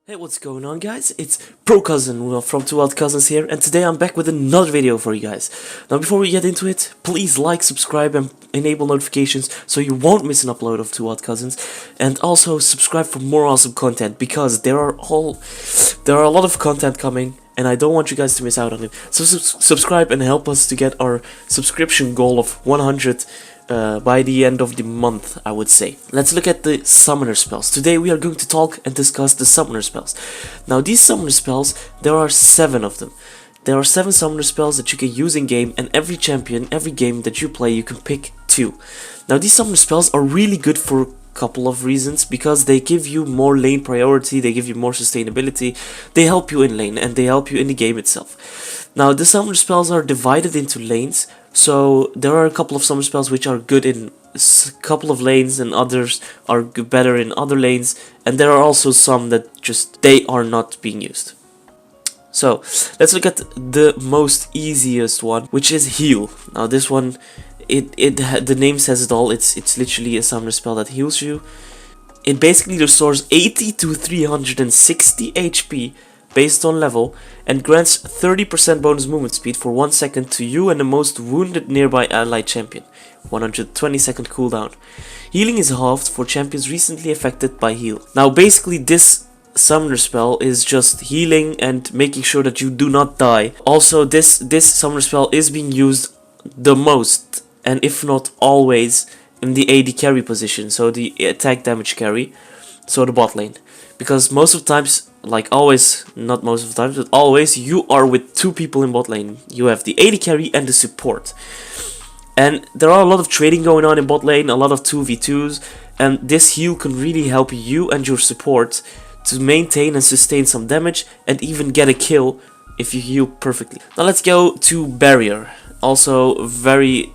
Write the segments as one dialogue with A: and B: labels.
A: Hey, what's going on, guys? It's Pro Cousin from Two Wild Cousins here, and today I'm back with another video for you guys. Now, before we get into it, please like, subscribe, and enable notifications so you won't miss an upload of Two Wild Cousins. And also subscribe for more awesome content, because there are a lot of content coming, and I don't want you guys to miss out on it. So subscribe and help us to get our subscription goal of 100 by the end of the month, I would say. Let's look at the summoner spells. Today we are going to talk and discuss the summoner spells. Now, these summoner spells, there are 7 of them. There are 7 summoner spells that you can use in game, and every champion, every game that you play, you can pick 2. Now, these summoner spells are really good for a couple of reasons, because they give you more lane priority, they give you more sustainability, they help you in lane, and they help you in the game itself. Now, the summoner spells are divided into lanes. So there are a couple of summoner spells which are good in a couple of lanes, and others are better in other lanes, and there are also some that just they are not being used. So let's look at the most easiest one, which is heal. Now this one, the name says it all. It's literally a summoner spell that heals you. It basically restores 80 to 360 HP based on level, and grants 30% bonus movement speed for 1 second to you and the most wounded nearby allied champion. 120 second cooldown. Healing is halved for champions recently affected by heal. Now basically this summoner spell is just healing and making sure that you do not die. Also, this summoner spell is being used the most, and if not always, in the AD carry position, so the attack damage carry, so the bot lane. Because most of the times, like always, not most of the times, but always, you are with 2 people in bot lane. You have the AD carry and the support. And there are a lot of trading going on in bot lane, a lot of 2v2s, and this heal can really help you and your support to maintain and sustain some damage, and even get a kill if you heal perfectly. Now let's go to barrier. Also very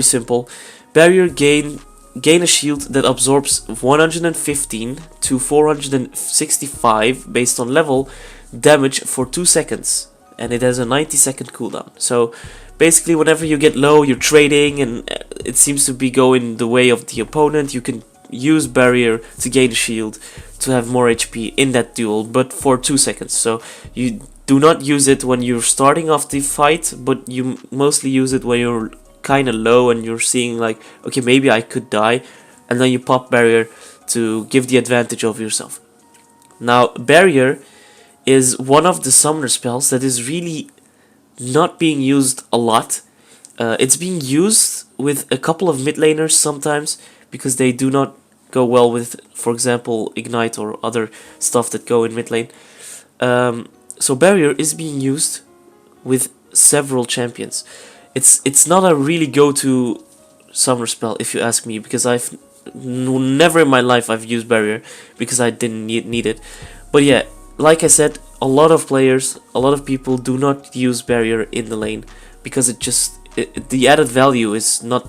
A: simple. Barrier gain a shield that absorbs 115 to 465 based on level damage for 2 seconds, and it has a 90 second cooldown. So basically, whenever you get low, you're trading and it seems to be going the way of the opponent, you can use barrier to gain a shield to have more HP in that duel, but for 2 seconds. So you do not use it when you're starting off the fight, but you mostly use it when you're kind of low and you're seeing like, okay, maybe I could die, and then you pop barrier to give the advantage of yourself. Now barrier is one of the summoner spells that is really not being used a lot. It's being used with a couple of mid laners sometimes, because they do not go well with, for example, ignite or other stuff that go in mid lane. So barrier is being used with several champions. It's not a really go-to summoner spell, if you ask me, because I've never in my life I've used barrier, because I didn't need it. But yeah, like I said, a lot of players, a lot of people do not use barrier in the lane, because the added value is not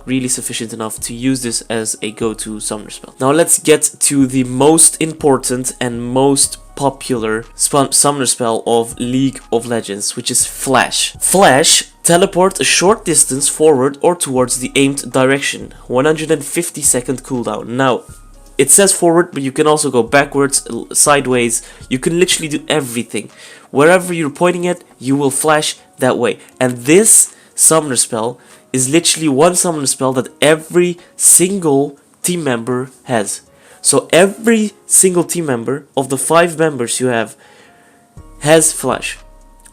A: really sufficient enough to use this as a go-to summoner spell. Now let's get to the most important and most popular summoner spell of League of Legends, which is Flash. Flash teleport a short distance forward or towards the aimed direction. 150 second cooldown. Now it says forward, but you can also go backwards, sideways. You can literally do everything. Wherever you're pointing at, you will flash that way. And this summoner spell is literally one summoner spell that every single team member has. So every single team member of the 5 members you have has Flash.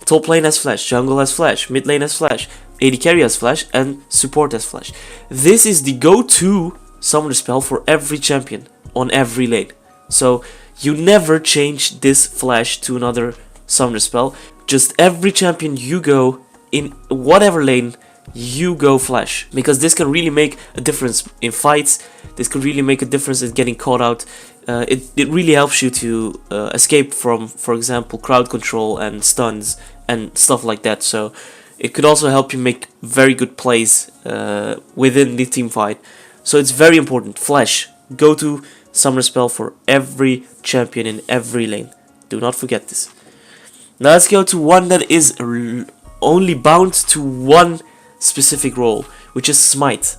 A: Top lane has Flash, jungle has Flash, mid lane has Flash, AD carry has Flash, and support has Flash. This is the go-to summoner spell for every champion on every lane. So you never change this Flash to another summoner spell. Just every champion you go in, whatever lane, you go Flash, because this can really make a difference in fights. This can really make a difference in getting caught out. It really helps you to escape from, for example, crowd control and stuns and stuff like that. So it could also help you make very good plays within the team fight. So it's very important. Flash, go to summoner spell for every champion in every lane. Do not forget this. Now let's go to one that is only bound to one specific role, which is Smite.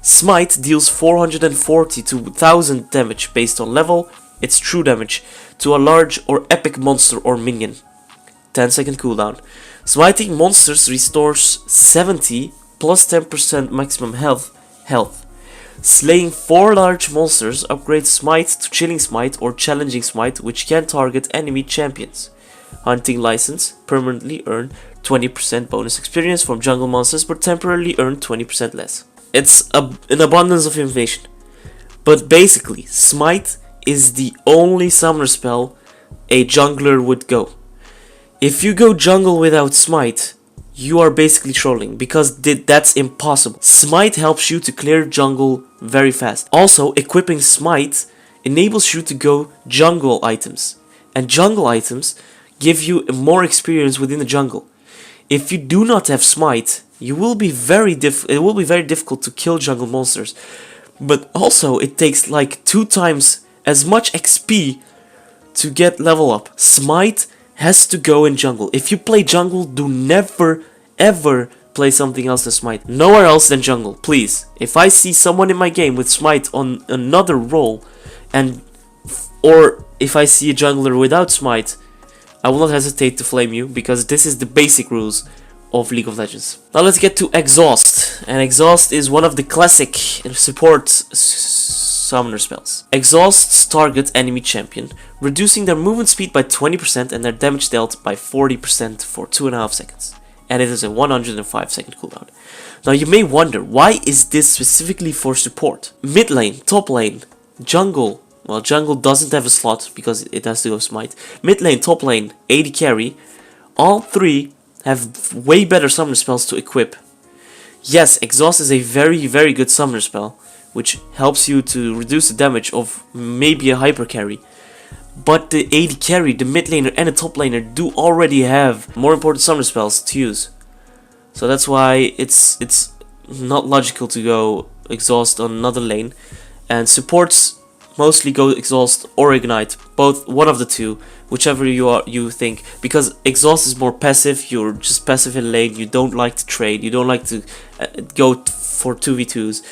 A: Smite deals 440 to 1000 damage based on level, its true damage to a large or epic monster or minion. 10-second cooldown. Smiting monsters restores 70 plus 10% maximum health. Slaying 4 large monsters upgrades Smite to Chilling Smite or Challenging Smite, which can target enemy champions. Hunting License, permanently earn 20% bonus experience from jungle monsters, but temporarily earn 20% less. It's an abundance of information. But basically, Smite is the only summoner spell a jungler would go. If you go jungle without Smite, you are basically trolling, because that's impossible. Smite helps you to clear jungle very fast. Also, equipping Smite enables you to go jungle items, and jungle items give you more experience within the jungle. If you do not have Smite, it will be very difficult to kill jungle monsters. But also, it takes like 2 times as much XP to get level up. Smite has to go in jungle. If you play jungle, do never ever play something else than Smite. Nowhere else than jungle, please. If I see someone in my game with Smite on another role, or if I see a jungler without Smite, I will not hesitate to flame you, because this is the basic rules of League of Legends. Now let's get to Exhaust. And Exhaust is one of the classic support summoner spells. Exhausts target enemy champion, reducing their movement speed by 20% and their damage dealt by 40% for 2.5 seconds. And it is a 105-second cooldown. Now you may wonder, why is this specifically for support? Mid lane, top lane, jungle. Well, jungle doesn't have a slot because it has to go Smite. Mid lane, top lane, AD carry. All 3 have way better summoner spells to equip. Yes, Exhaust is a very good summoner spell, which helps you to reduce the damage of maybe a hyper carry. But the AD carry, the mid laner and the top laner do already have more important summoner spells to use. So that's why it's not logical to go Exhaust on another lane. And supports mostly go Exhaust or Ignite, both, one of the two, whichever you think, because Exhaust is more passive. You're just passive in lane, you don't like to trade, you don't like to go for 2v2s.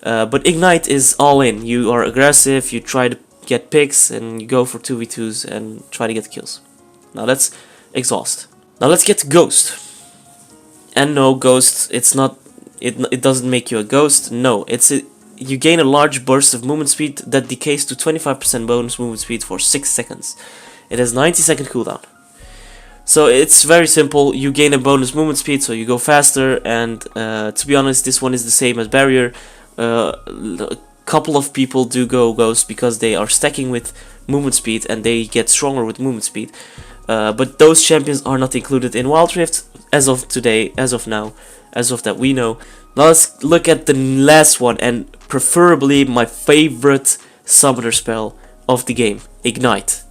A: But Ignite is all in. You are aggressive, you try to get picks, and you go for 2v2s and try to get kills. Now that's Exhaust. Now let's get to Ghost. And no, Ghost, it doesn't make you a ghost. No, you gain a large burst of movement speed that decays to 25% bonus movement speed for 6 seconds. It has 90-second cooldown. So it's very simple. You gain a bonus movement speed, so you go faster. And to be honest, this one is the same as Barrier. A couple of people do go Ghost because they are stacking with movement speed and they get stronger with movement speed. But those champions are not included in Wild Rift as of today, as of now, as of that we know. Now let's look at the last one, and preferably my favorite summoner spell of the game, Ignite.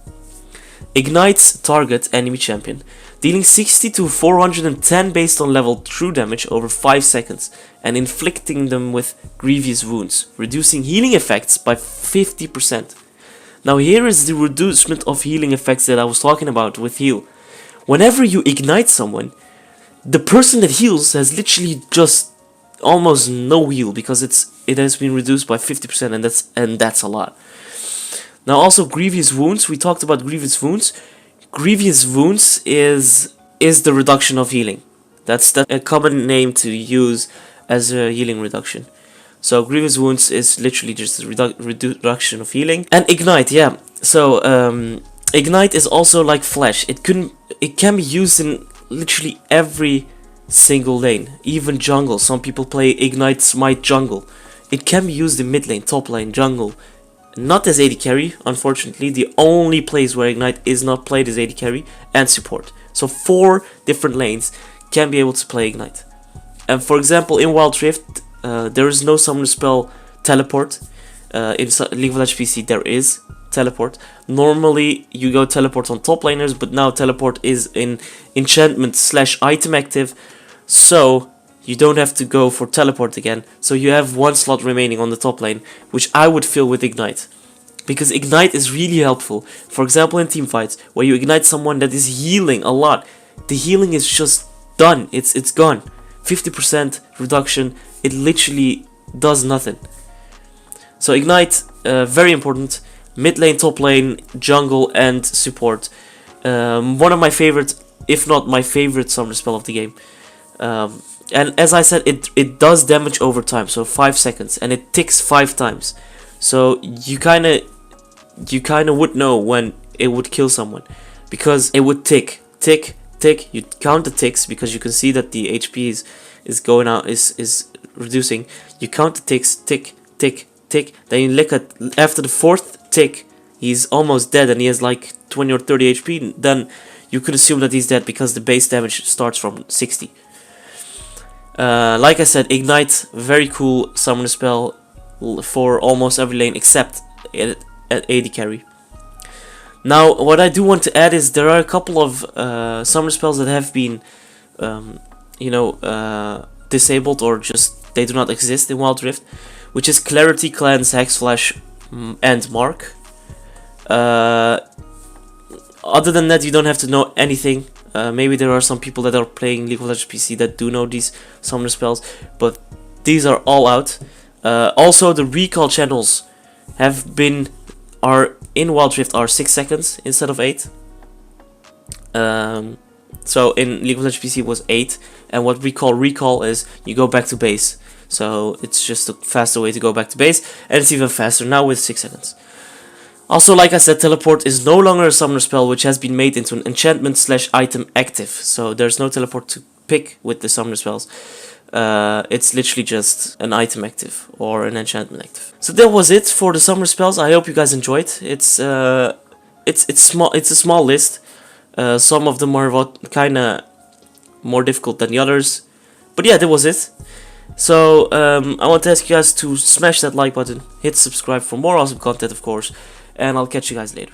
A: Ignites target enemy champion, dealing 60 to 410 based on level true damage over 5 seconds, and inflicting them with grievous wounds, reducing healing effects by 50%. Now here is the reducement of healing effects that I was talking about with heal. Whenever you ignite someone, the person that heals has literally just almost no heal, because it has been reduced by 50%, and that's a lot. Now also grievous wounds. We talked about grievous wounds. Grievous wounds is the reduction of healing. That's a common name to use as a healing reduction. So grievous wounds is literally just a reduction of healing. And ignite, yeah. So ignite is also like flash. It can be used in literally every single lane, even jungle. Some people play ignite smite jungle. It can be used in mid lane, top lane, jungle. Not as AD carry, unfortunately. The only place where ignite is not played is AD carry and support. So 4 different lanes can be able to play ignite. And for example, in Wild Rift, there is no summoner spell teleport. In League of Legends PC there is teleport. Normally you go teleport on top laners, but now teleport is in enchantment / item active, so you don't have to go for teleport again. So you have 1 slot remaining on the top lane, which I would fill with ignite, because ignite is really helpful. For example, in team fights where you ignite someone that is healing a lot, the healing is just done. It's gone. 50% reduction. It literally does nothing. So ignite, very important. mid lane, top lane, jungle, and support. One of my favorite, if not my favorite summoner spell of the game. And as I said, it does damage over time, so 5 seconds, and it ticks 5 times. So you kind of would know when it would kill someone, because it would tick, tick, tick. You count the ticks because you can see that the HP is going out, is reducing. You count the ticks, tick, tick, tick. Then you look at after the 4th tick, he's almost dead, and he has like 20 or 30 HP. Then you could assume that he's dead because the base damage starts from 60. Like I said, Ignite, very cool summoner spell for almost every lane except at AD carry. Now, what I do want to add is there are a couple of summoner spells that have been, disabled, or just they do not exist in Wild Rift, which is Clarity, Cleanse, Hex Flash, and Mark. Other than that, you don't have to know anything. Maybe there are some people that are playing League of Legends PC that do know these summoner spells, but these are all out. Also, the recall channels are in Wild Rift are 6 seconds instead of 8. So in League of Legends PC it was 8, and what we call recall is you go back to base. So it's just a faster way to go back to base, and it's even faster now with 6 seconds. Also, like I said, teleport is no longer a summoner spell, which has been made into an enchantment / item active. So there's no teleport to pick with the summoner spells. It's literally just an item active or an enchantment active. So that was it for the summoner spells. I hope you guys enjoyed. It's small. It's a small list. Some of them are kind of more difficult than the others. But yeah, that was it. So I want to ask you guys to smash that like button, hit subscribe for more awesome content, of course, and I'll catch you guys later.